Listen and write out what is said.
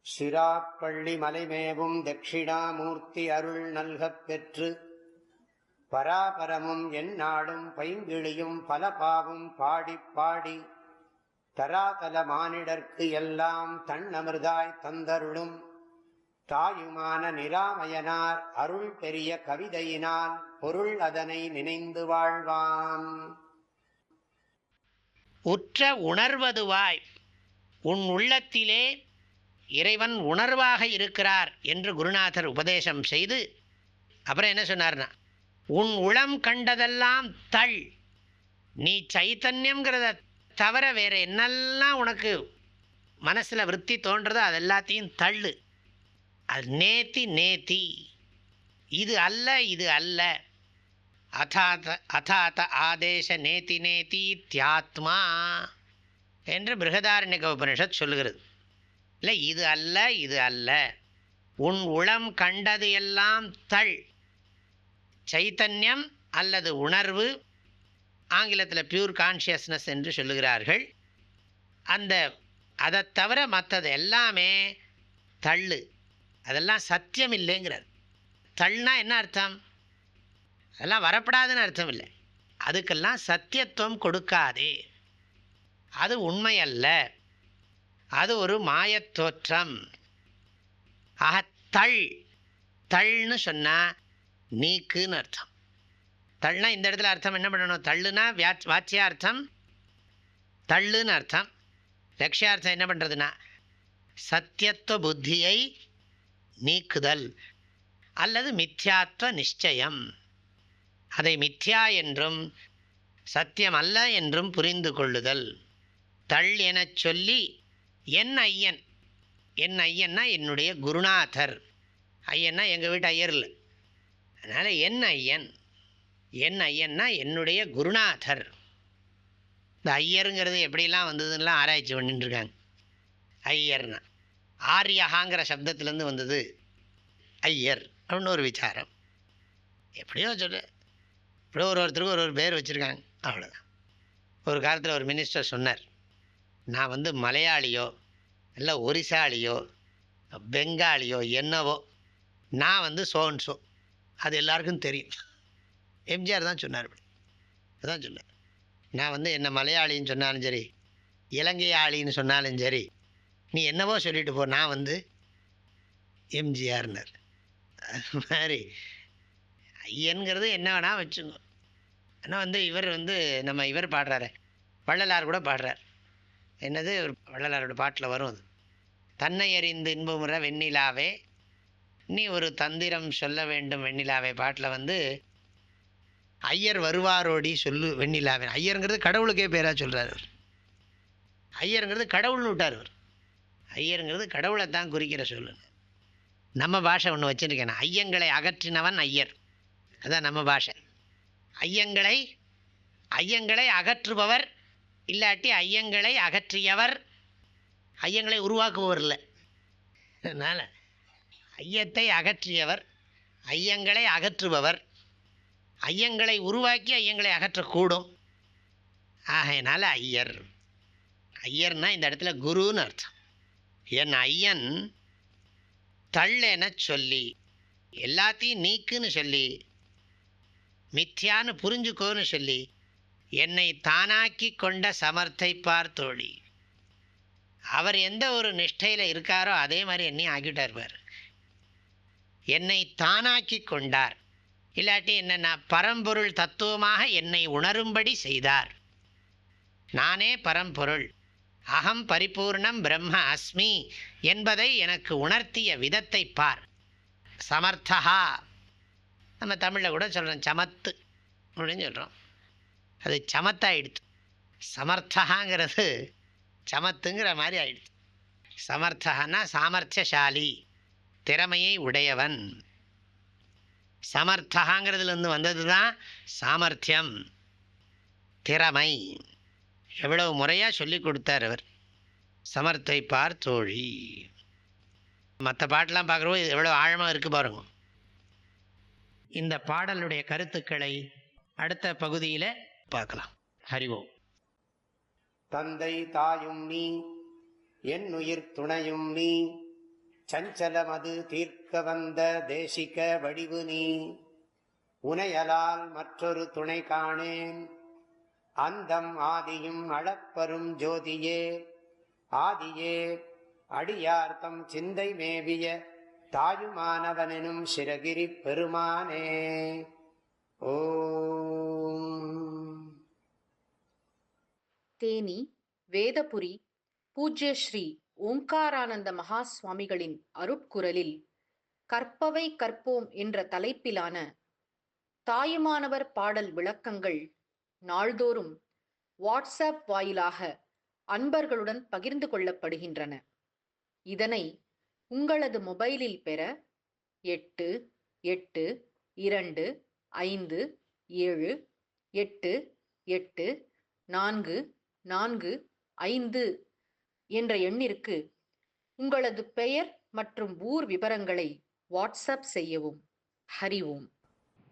சிராப்பள்ளி மலைமேவும் தட்சிணாமூர்த்தி அருள் நல்கப் பெற்று பராபரமும் எந்நாடும் பைங்கிழியும் பல பாவும் பாடிப் பாடி தராதல மானிடர்க்கு எல்லாம் தன்னமிர்தாய் தந்தருளும் தாயுமான நிராமயனார் அருள் பெரிய கவிதையினால் பொருள் அதனை நினைந்து வாழ்வான். உற்ற உணர்வதுவாய் உன் உள்ளத்திலே இறைவன் உணர்வாக இருக்கிறார் என்று குருநாதர் உபதேசம் செய்து அப்புறம் என்ன சொன்னார்னா, உன் உளம் கண்டதெல்லாம் தள், நீ சைத்தன்யம்ங்கிறத தவிர வேற என்னெல்லாம் உனக்கு மனசில் விருத்தி தோன்றதோ அது எல்லாத்தையும் தள்ளு. அது நேத்தி நேத்தி, இது அல்ல இது அல்ல. அதாத ஆதேச நேத்தி நேதி தியாத்மா என்று பிருகதாரண்யக உபனிஷத் சொல்லுகிறது. இல்லை, இது அல்ல இது அல்ல, உன் உளம் கண்டது எல்லாம் தள். சைத்தன்யம் அல்லது உணர்வு, ஆங்கிலத்தில் பியூர் கான்ஷியஸ்னஸ் என்று சொல்லுகிறார்கள். அதை தவிர மற்றது எல்லாமே தள்ளு, அதெல்லாம் சத்தியம் இல்லைங்கிறார். தள்ளுனா என்ன அர்த்தம்? அதெல்லாம் வரப்படாதுன்னு அர்த்தம் இல்லை. அதுக்கெல்லாம் சத்தியத்துவம் கொடுக்காதே, அது உண்மை அல்ல, அது ஒரு மாயத்தோற்றம். ஆக தள், தள்னு சொன்னால் நீக்குன்னு அர்த்தம். தள்ளுனா இந்த இடத்துல அர்த்தம் என்ன பண்ணணும்? தள்ளுனா வாச்சியார்த்தம் தள்ளுன்னு அர்த்தம். லட்சியார்த்தம் என்ன பண்ணுறதுன்னா சத்தியத்துவ புத்தியை நீக்குதல் அல்லது மித்யாத்வ நிச்சயம். அதை மித்யா என்றும் சத்தியம் அல்ல என்றும் புரிந்து கொள்ளுதல். தள் எனச் சொல்லி என் ஐயன், என் ஐயன்னா என்னுடைய குருநாதர். ஐயன்னா எங்கள் வீட்டு ஐயர் இல்லை, அதனால் என் ஐயன், என் ஐயன்னா என்னுடைய குருநாதர். இந்த ஐயருங்கிறது எப்படிலாம் வந்ததுன்னெலாம் ஆராய்ச்சி பண்ணிட்டு இருக்காங்க. ஐயர்னா ஆரியகாங்கிற சப்தத்துலேருந்து வந்தது ஐயர் அப்படின்னு ஒரு விசாரம். எப்படியோ சொல்ல, இப்படியோ ஒருத்தருக்கு ஒரு பேர் வச்சுருக்காங்க, அவ்வளோதான். ஒரு காலத்தில் ஒரு மினிஸ்டர் சொன்னார், நான் மலையாளியோ இல்லை ஒரிசாலியோ பெங்காலியோ என்னவோ, நான் சோன்சோ, அது எல்லாருக்கும் தெரியும். எம்ஜிஆர் தான் சொன்னார், அப்படி அதான் சொன்னார். நான் என்ன மலையாளின்னு சொன்னாலும் சரி, இலங்கை ஆளின்னு சொன்னாலும் சரி, நீ என்னவோ சொல்லிட்டு போ, நான் எம்ஜிஆர்னர். அது மாதிரி ஐயன்கிறது என்ன வேணால் வச்சுங்க. ஆனால் இவர் நம்ம இவர் பாடுறாரு, வள்ளலார் கூட பாடுறார். என்னது வள்ளலாரோட பாட்டில் வரும், அது தன்னை அறிந்து இன்பமுற வெண்ணிலாவே நீ ஒரு தந்திரம் சொல்ல வேண்டும் வெண்ணிலாவே பாட்டில் ஐயர் வருவாரோடி சொல்லு வெண்ணிலாவே. ஐயருங்கிறது கடவுளுக்கே பேராக சொல்கிறார் அவர். ஐயருங்கிறது கடவுள்னு விட்டார் அவர். ஐயருங்கிறது கடவுளை தான் குறிக்கிற சொல்லு. நம்ம பாஷை ஒன்று வச்சுருக்கேன், ஐயங்களை அகற்றினவன் ஐயர், அதுதான் நம்ம பாஷை. ஐயங்களை அகற்றுபவர் இல்லாட்டி ஐயங்களை அகற்றியவர், ஐயங்களை உருவாக்குபவர் இல்லை. அதனால் ஐயத்தை அகற்றியவர், ஐயங்களை அகற்றுபவர், ஐயங்களை உருவாக்கி ஐயங்களை அகற்றக்கூடும். ஆகையினால ஐயர். ஐயர்னா இந்த இடத்துல குருன்னு அர்த்தம். என் ஐயன் தள்ளென சொல்லி, எல்லாத்தையும் நீக்குன்னு சொல்லி, மித்யான்னு புரிஞ்சுக்கோன்னு சொல்லி, என்னை தானாக்கி கொண்ட சமர்த்தை பார் தோழி. அவர் எந்த ஒரு நிஷ்டையில் இருக்காரோ அதே மாதிரி என்னையும் ஆக்கிட்டார் பார். என்னை தானாக்கி கொண்டார், இல்லாட்டி என்னென்ன பரம்பொருள் தத்துவமாக என்னை உணரும்படி செய்தார். நானே பரம்பொருள், அகம் பரிபூர்ணம் பிரம்ம அஸ்மி என்பதை எனக்கு உணர்த்திய விதத்தை பார். சமர்த்தகா, நம்ம தமிழில் கூட சொல்கிறோம் சமத்து அப்படின்னு சொல்கிறோம், அது சமத்தாயிடுது. சமர்த்தகாங்கிறது சமத்துங்கிற மாதிரி ஆயிடுது. சமர்த்தகன்னா சாமர்த்தியசாலி, திறமையை உடையவன். சமர்த்தகாங்கிறதுலேருந்து வந்தது தான் சாமர்த்தியம், திறமை. எவ்வளவு முறையாக சொல்லி கொடுத்தார் அவர். சமர்த்தை பார் தோழி. மற்ற பாட்டெலாம் பார்க்குறோம், இது எவ்வளோ ஆழமாக இருக்குது பாருங்க. இந்த பாடலுடைய கருத்துக்களை அடுத்த பகுதியில் பார்க்கலாம். ஹரி ஓம். தந்தை தாயும் நீ, என் உயிர் துணையும் நீ, சஞ்சலமது தீர்க்க வந்த தேசிக வடிவு நீ, உனையலால் மற்றொரு துணை காணேன். அந்தம் ஆதியும் அளப்பரும் ஜோதியே, ஆதியே அடியார்த்தம் சிந்தை மேவிய தாயுமானவனும் சிரகிரி பெருமானே. ஓம். தேனி வேதபுரி பூஜ்ய ஸ்ரீ ஓங்காரானந்த மகா சுவாமிகளின் அருட்குரலில் கற்பவை கற்போம் என்ற தலைப்பிலான தாயுமானவர் பாடல் விளக்கங்கள் நாள்தோறும் வாட்ஸ்அப் வாயிலாக அன்பர்களுடன் பகிர்ந்து கொள்ளப்படுகின்றன. இதனை உங்களது மொபைலில் பெற 8825 என்ற எண்ணிற்கு உங்களது பெயர் மற்றும் ஊர் விவரங்களை வாட்ஸ்அப் செய்யவும். ஹரி ஓம்.